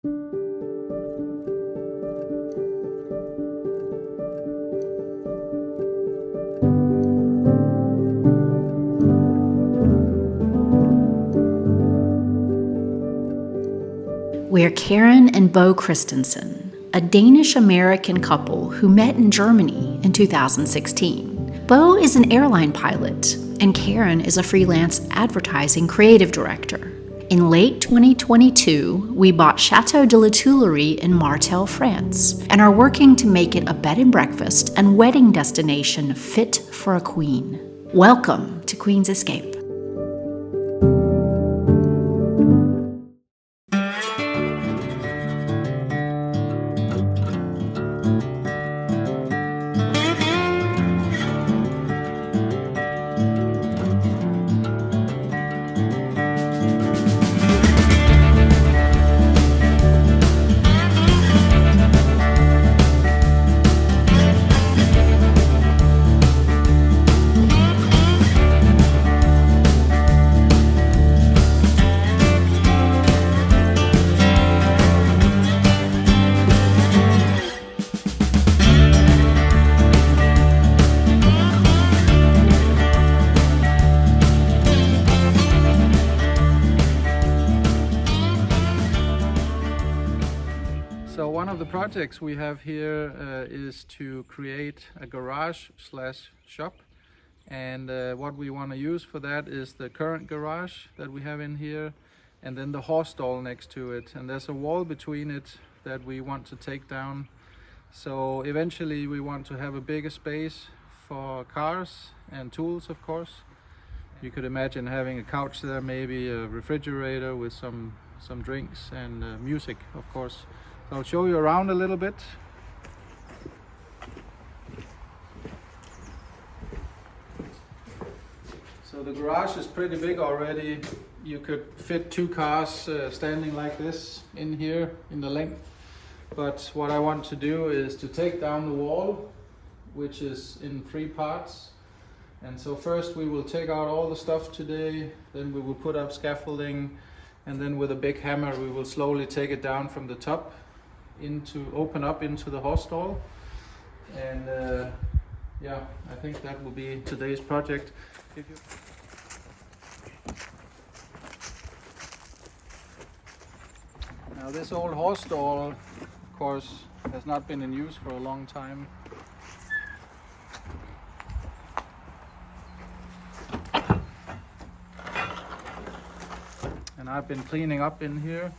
We're Karen and Bo Christensen, a Danish-American couple who met in Germany in 2016. Bo is an airline pilot, and Karen is a freelance advertising creative director. In late 2022, we bought Château de La Tuilerie in Martel, France, and are working to make it a bed and breakfast and wedding destination fit for a queen. Welcome to Queen's Escape. So one of the projects we have here is to create a garage slash shop, and what we want to use for that is the current garage that we have in here, and then the horse stall next to it, and there's a wall between it that we want to take down. So eventually we want to have a bigger space for cars and tools, of course. You could imagine having a couch there, maybe a refrigerator with some drinks and music, of course. So I'll show you around a little bit. So the garage is pretty big already. You could fit 2 cars standing like this in here in the length. But what I want to do is to take down the wall, which is in 3 parts. And so first we will take out all the stuff today, then we will put up scaffolding, and then with a big hammer we will slowly take it down from the top open up into the horse stall. And yeah, I think that will be today's project. Now this old horse stall, of course, has not been in use for a long time. And I've been cleaning up in here.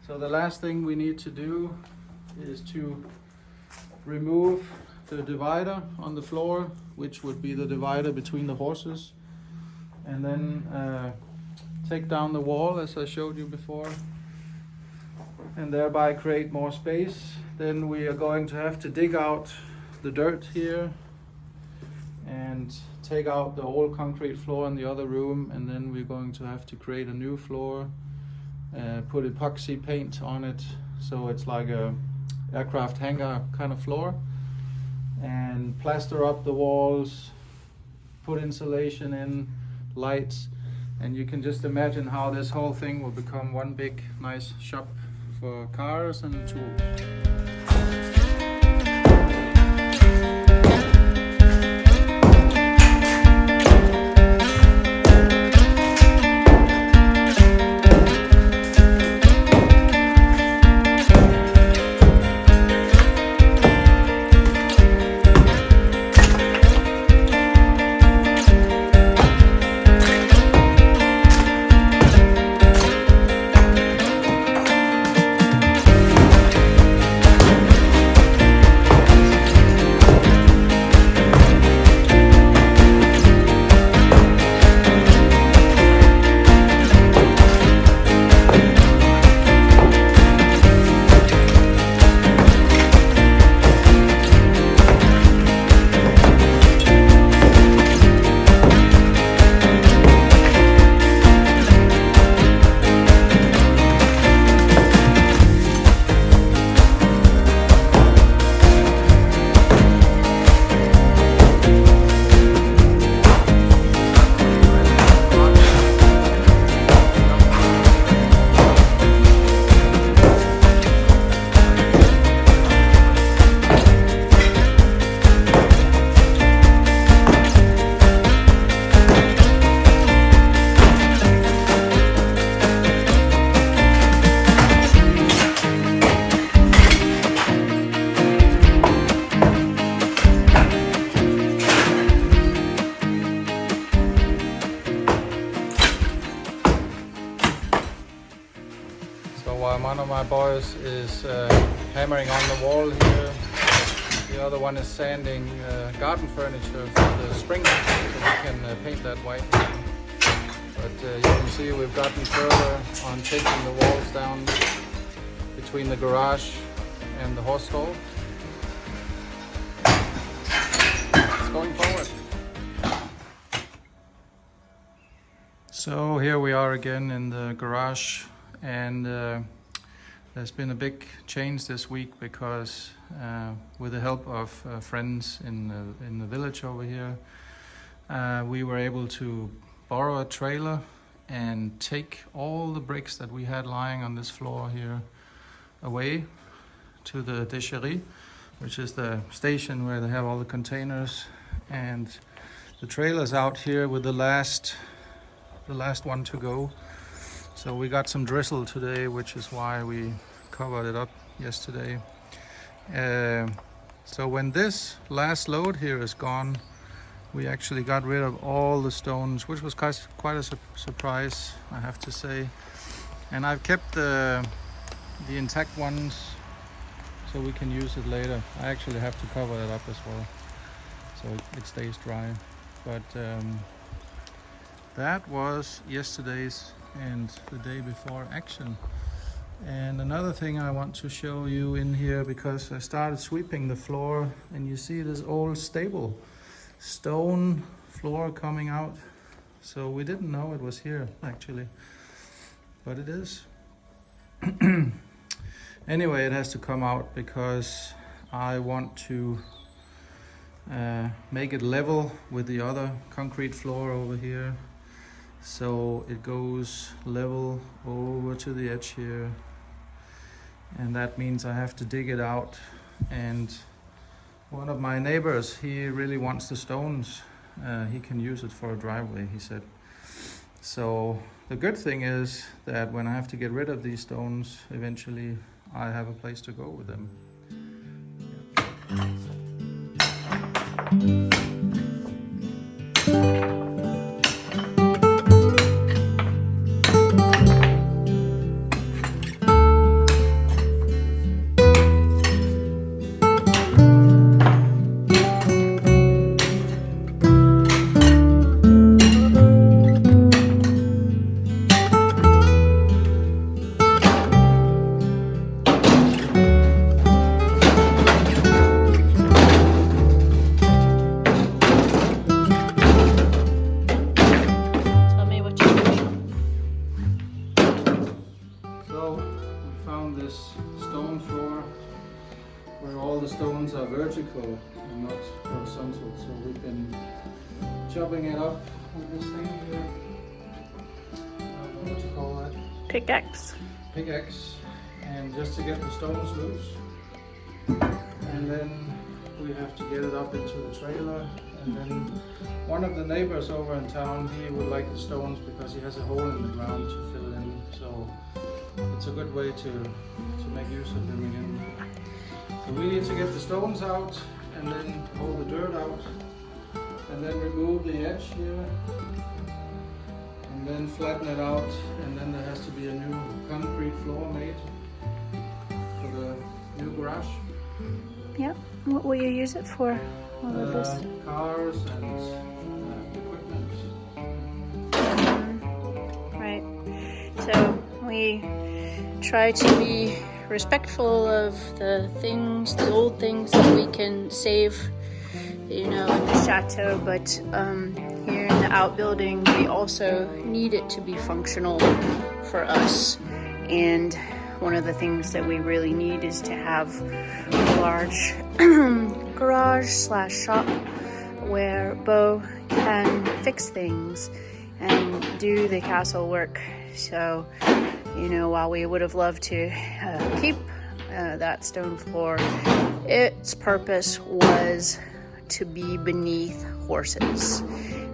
So the last thing we need to do is to remove the divider on the floor, which would be the divider between the horses, and then take down the wall as I showed you before, and thereby create more space. Then we are going to have to dig out the dirt here and take out the old concrete floor in the other room, and then we're going to have to create a new floor, put epoxy paint on it so it's like a aircraft hangar kind of floor, and plaster up the walls, put insulation in, lights, and you can just imagine how this whole thing will become one big nice shop for cars and tools. One of my boys is hammering on the wall here. The other one is sanding garden furniture for the spring so we can paint that white. But you can see we've gotten further on taking the walls down between the garage and the horse stall. It's going forward. So here we are again in the garage, and there's been a big change this week because with the help of friends in the village over here, we were able to borrow a trailer and take all the bricks that we had lying on this floor here away to the déchetterie, which is the station where they have all the containers, and the trailer's out here with the last one to go. So we got some drizzle today, which is why we covered it up yesterday. So when this last load here is gone, we actually got rid of all the stones, which was quite a surprise, I have to say. And I've kept the intact ones so we can use it later. I actually have to cover it up as well, so it stays dry. But that was yesterday's and the day before action. And another thing I want to show you in here, because I started sweeping the floor and you see this old stable stone floor coming out. So we didn't know it was here actually, but it is. Anyway, it has to come out because I want to make it level with the other concrete floor over here. So it goes level over to the edge here, and that means I have to dig it out. And one of my neighbors, he really wants the stones. He can use it for a driveway, he said. So the good thing is that when I have to get rid of these stones, eventually I have a place to go with them. Stones are vertical and not horizontal, so we've been chopping it up with this thing here. I don't know what you call that. Pickaxe. Pickaxe, and just to get the stones loose. And then we have to get it up into the trailer. And then one of the neighbors over in town, he would like the stones because he has a hole in the ground to fill in. So it's a good way to make use of them again. So we need to get the stones out and then pull the dirt out and then remove the edge here and then flatten it out, and then there has to be a new concrete floor made for the new garage. Yep. What will you use it for? Cars and equipment. Right. So we try to be respectful of the things, the old things that we can save, in the chateau, but here in the outbuilding, we also need it to be functional for us. And one of the things that we really need is to have a large garage/shop where Bo can fix things and do the castle work. So while we would have loved to keep that stone floor, its purpose was to be beneath horses.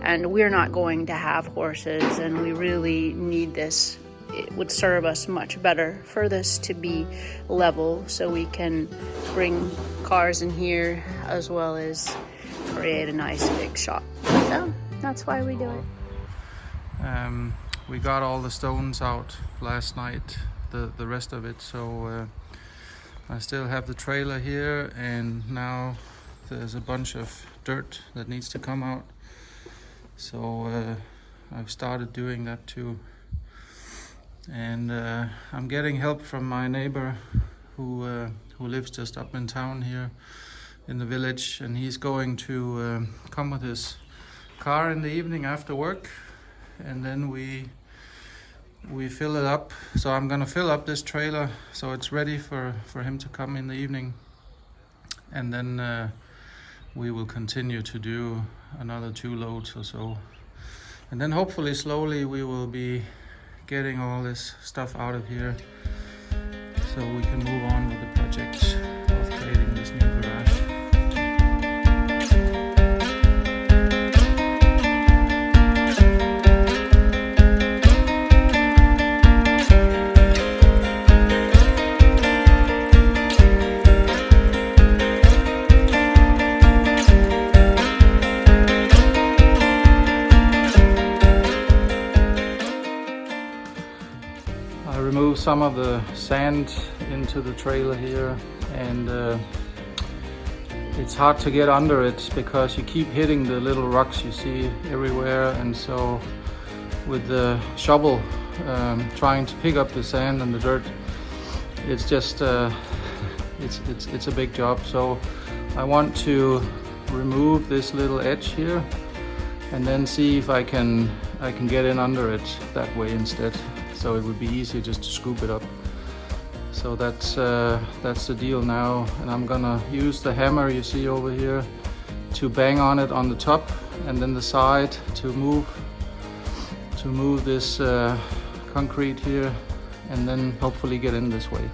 And we're not going to have horses, and we really need this. It would serve us much better for this to be level so we can bring cars in here as well as create a nice big shop. So that's why we do it. We got all the stones out last night the rest of it. So I still have the trailer here, and now there's a bunch of dirt that needs to come out. So I've started doing that too. And I'm getting help from my neighbor who lives just up in town here in the village, and he's going to come with his car in the evening after work, and then we fill it up. So I'm gonna fill up this trailer so it's ready for him to come in the evening, and then we will continue to do another 2 loads or so, and then hopefully slowly we will be getting all this stuff out of here so we can move on with the project of creating this new garage. Remove some of the sand into the trailer here, and it's hard to get under it because you keep hitting the little rocks you see everywhere, and so with the shovel trying to pick up the sand and the dirt, it's just it's a big job. So I want to remove this little edge here and then see if I can get in under it that way instead. So it would be easier just to scoop it up. So that's the deal now, and I'm gonna use the hammer you see over here to bang on it on the top and then the side to move this concrete here, and then hopefully get in this way.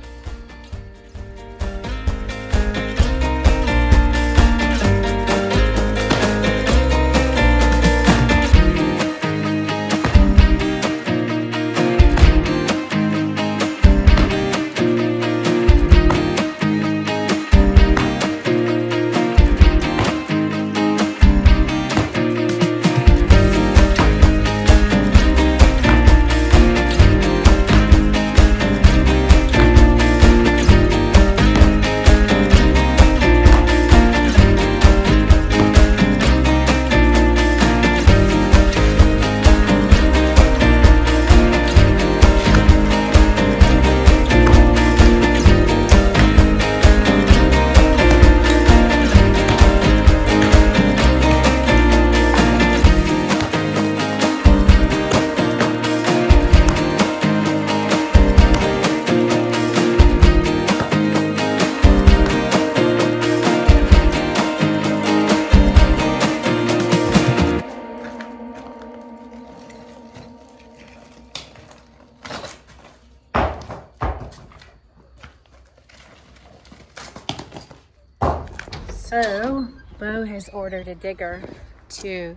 So, Bo has ordered a digger to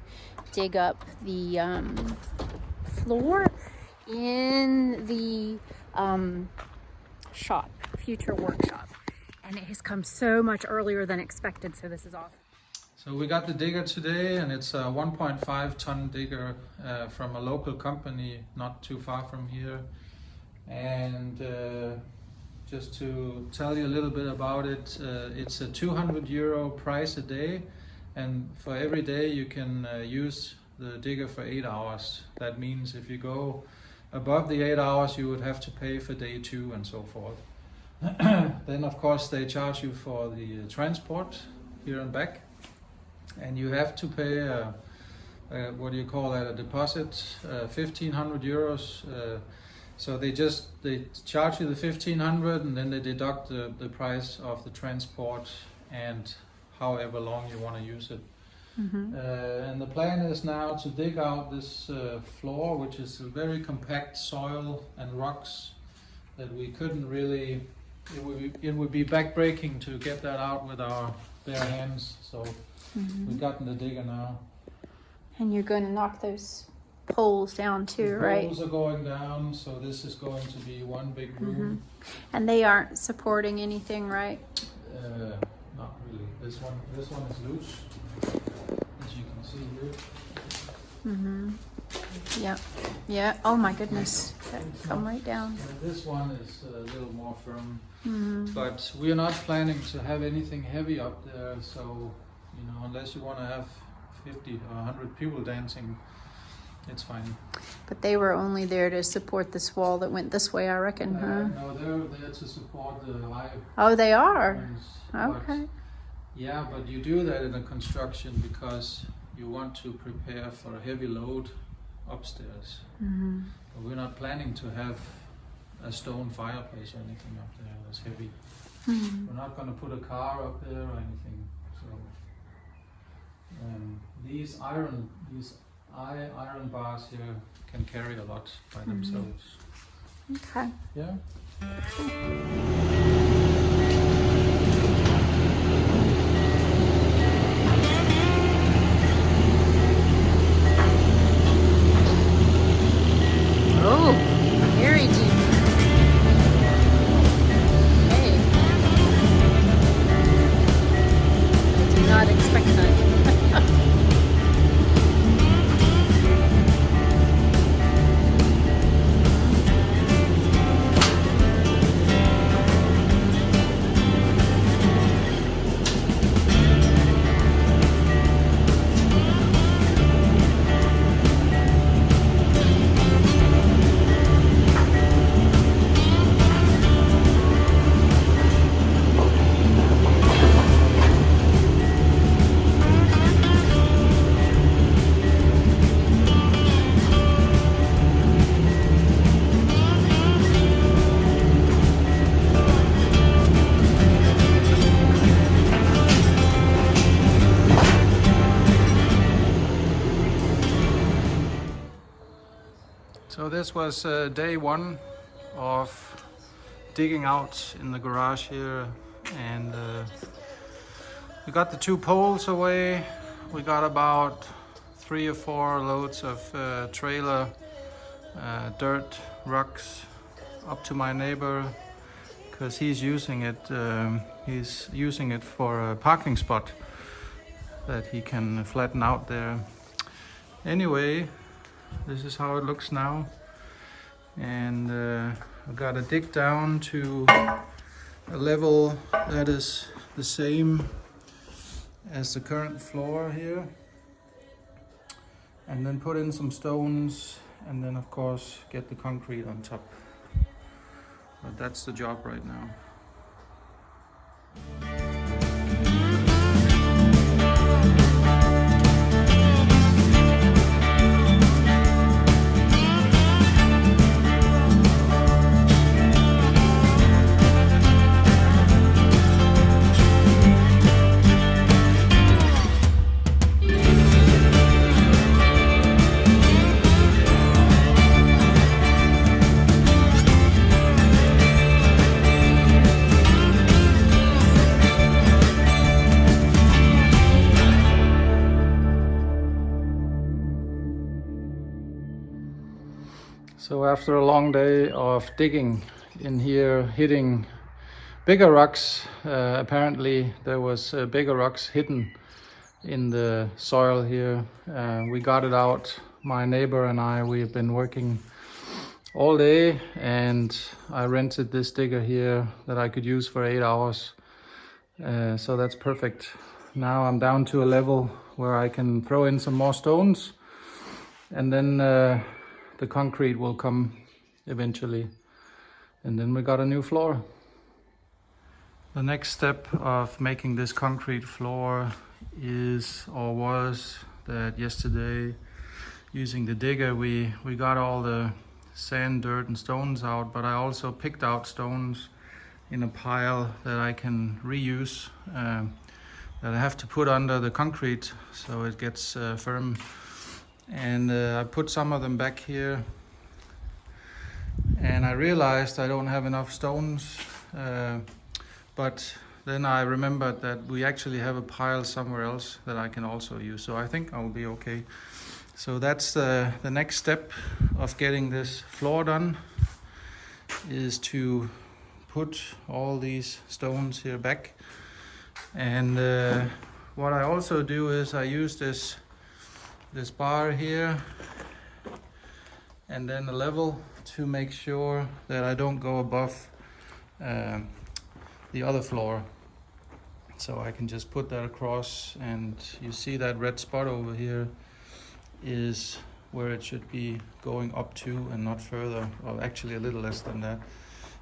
dig up the floor in the shop, future workshop. And it has come so much earlier than expected, so this is awesome. So we got the digger today, and it's a 1.5 ton digger from a local company not too far from here. And just to tell you a little bit about it, it's a 200 euro price a day, and for every day you can use the digger for 8 hours. That means if you go above the 8 hours, you would have to pay for day 2 and so forth. Then of course they charge you for the transport here and back, and you have to pay what do you call that, a deposit, 1,500 euros. So they charge you the 1,500, and then they deduct the price of the transport and however long you want to use it. Mm-hmm. And the plan is now to dig out this floor, which is a very compact soil and rocks that we couldn't really, it would be backbreaking to get that out with our bare hands. So we've gotten the digger now. And you're going to knock those poles down too, right? Poles are going down, so this is going to be one big room. And they aren't supporting anything, right? Not really. This one is loose, as you can see here. Yeah. Yeah. Oh my goodness. Okay, come right down. This one is a little more firm. But we are not planning to have anything heavy up there, so unless you want to have 50 or 100 people dancing, it's fine. But they were only there to support this wall that went this way, I reckon, huh? No, they're there to support the live. Oh, they are? ones, Okay. but you do that in a construction because you want to prepare for a heavy load upstairs. But we're not planning to have a stone fireplace or anything up there that's heavy. We're not going to put a car up there or anything. So these iron bars here can carry a lot by themselves. Okay. Yeah. Oh, very deep. Okay. I did not expect that. So this was day one of digging out in the garage here, and we got the 2 poles away. We got about 3 or 4 loads of trailer dirt rocks up to my neighbor because he's using it. He's using it for a parking spot that he can flatten out there. Anyway, this is how it looks now, and I've got to dig down to a level that is the same as the current floor here, and then put in some stones, and then of course get the concrete on top. But that's the job right now. So after a long day of digging in here, hitting bigger rocks, apparently there was bigger rocks hidden in the soil here. We got it out. My neighbor and I, we've been working all day, and I rented this digger here that I could use for 8 hours. So that's perfect. Now I'm down to a level where I can throw in some more stones, and then the concrete will come eventually, and then we got a new floor. The next step of making this concrete floor is, or was, that yesterday using the digger we got all the sand, dirt and stones out, but I also picked out stones in a pile that I can reuse, that I have to put under the concrete so it gets firm. And I put some of them back here, and I realized I don't have enough stones, but then I remembered that we actually have a pile somewhere else that I can also use, so I think I'll be okay. So that's the next step of getting this floor done, is to put all these stones here back. And what I also do is I use this bar here and then a level to make sure that I don't go above the other floor. So I can just put that across, and you see that red spot over here is where it should be going up to and not further, or actually a little less than that.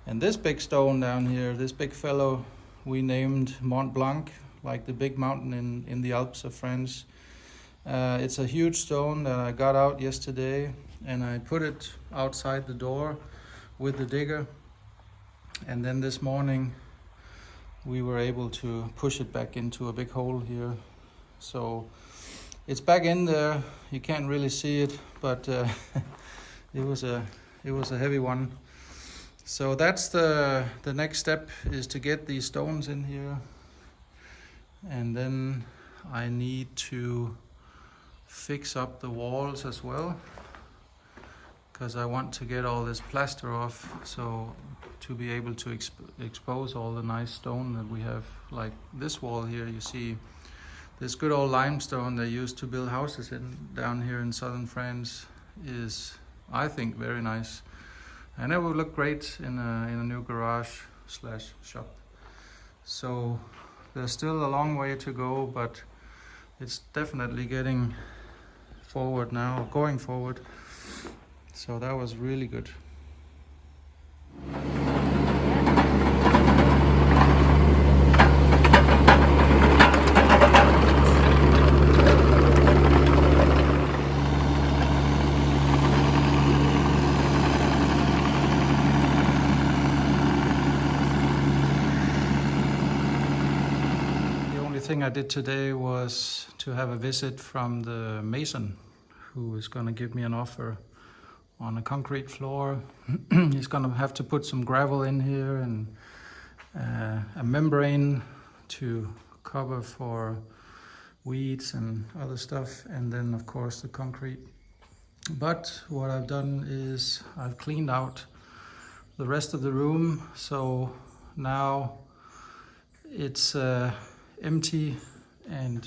And this big stone down here, this big fellow, we named Mont Blanc, like the big mountain in the Alps of France. It's a huge stone that I got out yesterday, and I put it outside the door with the digger. And then this morning we were able to push it back into a big hole here. So it's back in there. You can't really see it, but it was a heavy one. So that's the next step, is to get these stones in here. And then I need to fix up the walls as well, because I want to get all this plaster off, so to be able to expose all the nice stone that we have. Like this wall here, you see this good old limestone they used to build houses in down here in southern France is, I think, very nice, and it would look great in a new garage slash shop. So there's still a long way to go, but it's definitely getting forward now, going forward. So that was really good. The thing I did today was to have a visit from the mason, who is going to give me an offer on a concrete floor. He's going to have to put some gravel in here and a membrane to cover for weeds and other stuff, and then of course the concrete. But what I've done is I've cleaned out the rest of the room, so now it's empty and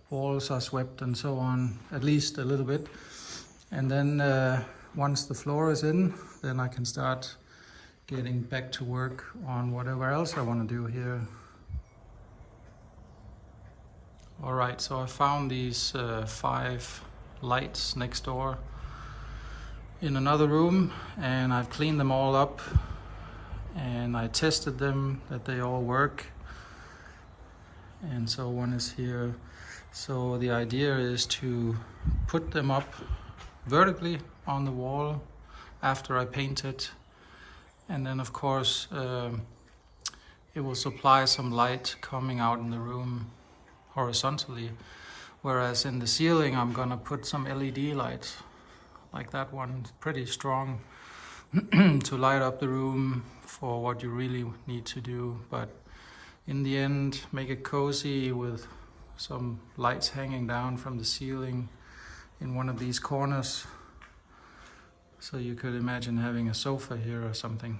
walls are swept and so on, at least a little bit. And then once the floor is in, then I can start getting back to work on whatever else I want to do here. Alright, so I found these 5 lights next door in another room, and I've cleaned them all up and I tested them that they all work. And so one is here. So the idea is to put them up vertically on the wall after I paint it, and then of course it will supply some light coming out in the room horizontally, whereas in the ceiling I'm gonna put some LED lights like that one, pretty strong, to light up the room for what you really need to do. But in the end, make it cozy with some lights hanging down from the ceiling in one of these corners. So you could imagine having a sofa here or something.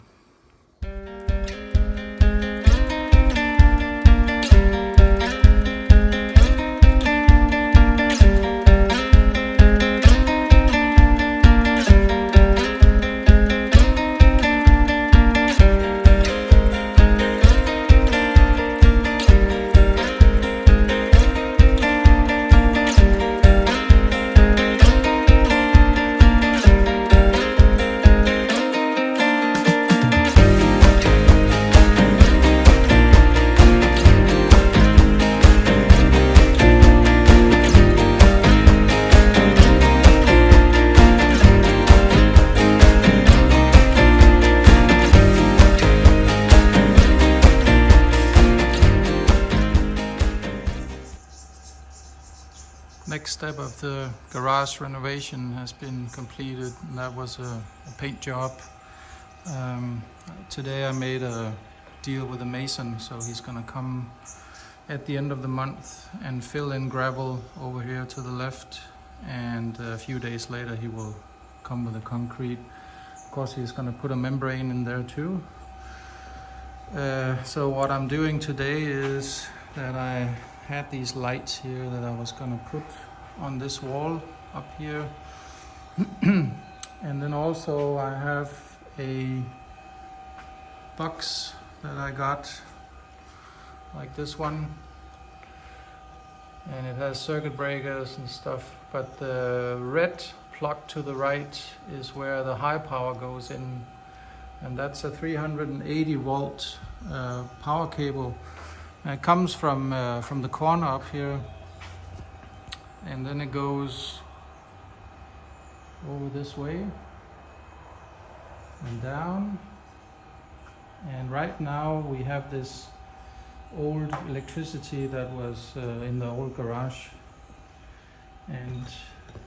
Next step of the garage renovation has been completed, and that was a paint job. Today I made a deal with a mason, so he's gonna come at the end of the month and fill in gravel over here to the left, and a few days later he will come with the concrete. Of course he's gonna put a membrane in there too. So what I'm doing today is that I had these lights here that I was gonna put on this wall up here And then also I have a box that I got, like this one, and it has circuit breakers and stuff, but the red plug to the right is where the high power goes in, and that's a 380 volt power cable. And it comes from the corner up here, and then it goes over this way and down. And right now we have this old electricity that was in the old garage, and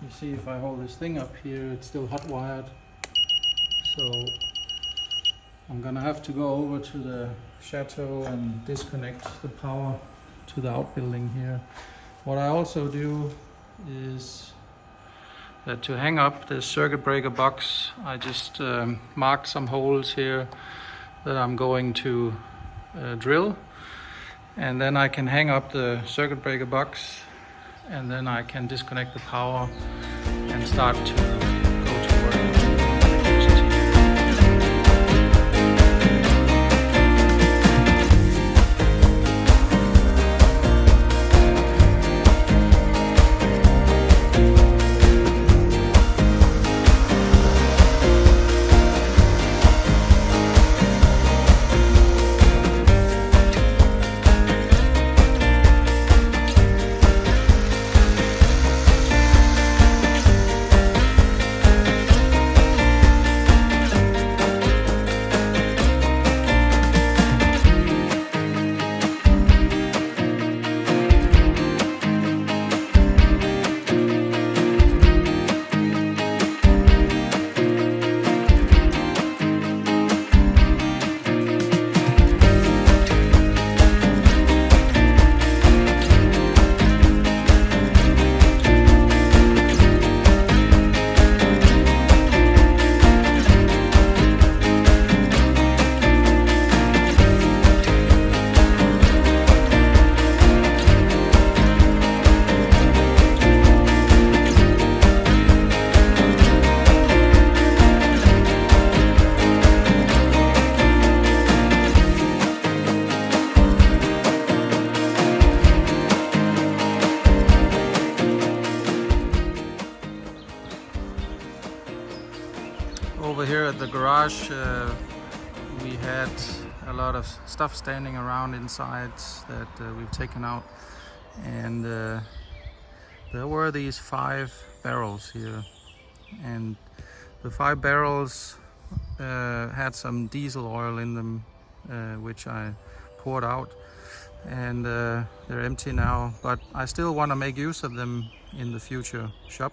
you see if I hold this thing up here, it's still hot wired, so I'm gonna have to go over to the chateau and disconnect the power to the outbuilding here. What I also do is that to hang up the circuit breaker box, I just marked some holes here that I'm going to drill, and then I can hang up the circuit breaker box, and then I can disconnect the power and start to go to work with electricity. Over here at the garage, we had a lot of stuff standing around inside that we've taken out, and there were these 5 barrels here, and the 5 barrels had some diesel oil in them, which I poured out, and they're empty now, but I still want to make use of them in the future shop.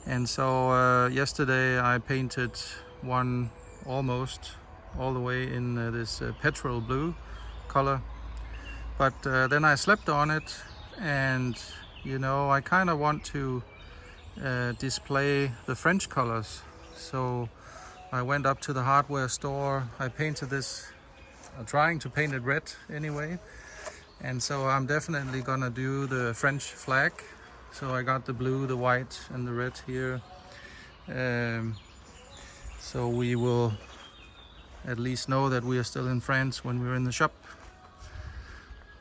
And so yesterday I painted one almost all the way in this petrol blue color, but then I slept on it, and you know, I kind of want to display the French colors, so I went up to the hardware store. I painted this, trying to paint it red anyway, and so I'm definitely gonna do the French flag. So I got the blue, the white and the red here, so we will at least know that we are still in France when we're in the shop.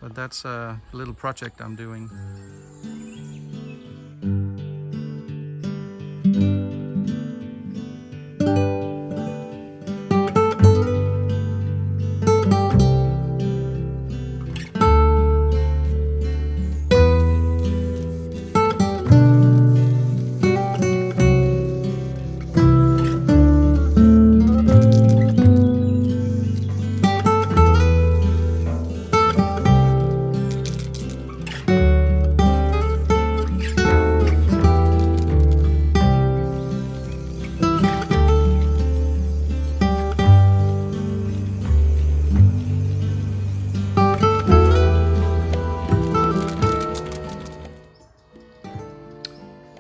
But that's a little project I'm doing.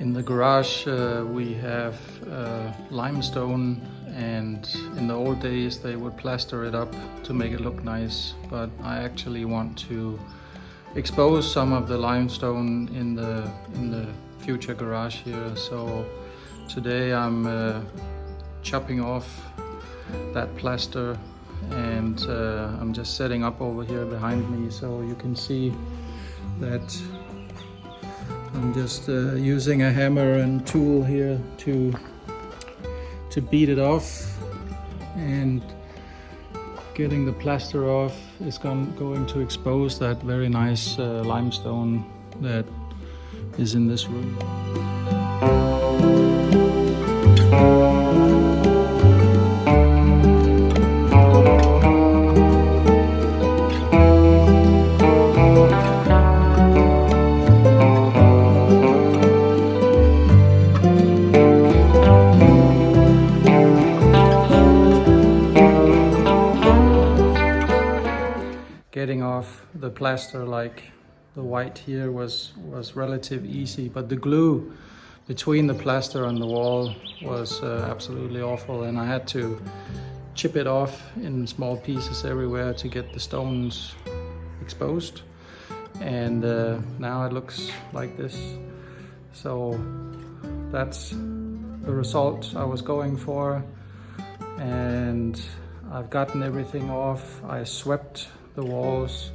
In the garage we have limestone, and in the old days they would plaster it up to make it look nice, but I actually want to expose some of the limestone in the future garage here. So Today I'm chopping off that plaster, and I'm just setting up over here behind me so you can see that I'm just using a hammer and tool here to beat it off, and getting the plaster off is going to expose that very nice limestone that is in this room. Getting off the plaster like the white here was relatively easy, but the glue between the plaster and the wall was absolutely awful, and I had to chip it off in small pieces everywhere to get the stones exposed, and now it looks like this. So that's the result I was going for, and I've gotten everything off. I swept the walls,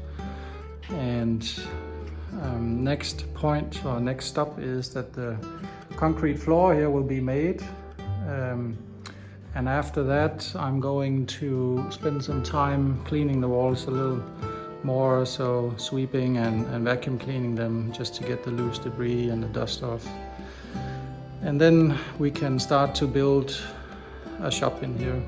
and next point or next stop is that the concrete floor here will be made, and after that I'm going to spend some time cleaning the walls a little more, so sweeping and vacuum cleaning them just to get the loose debris and the dust off, and then we can start to build a shop in here.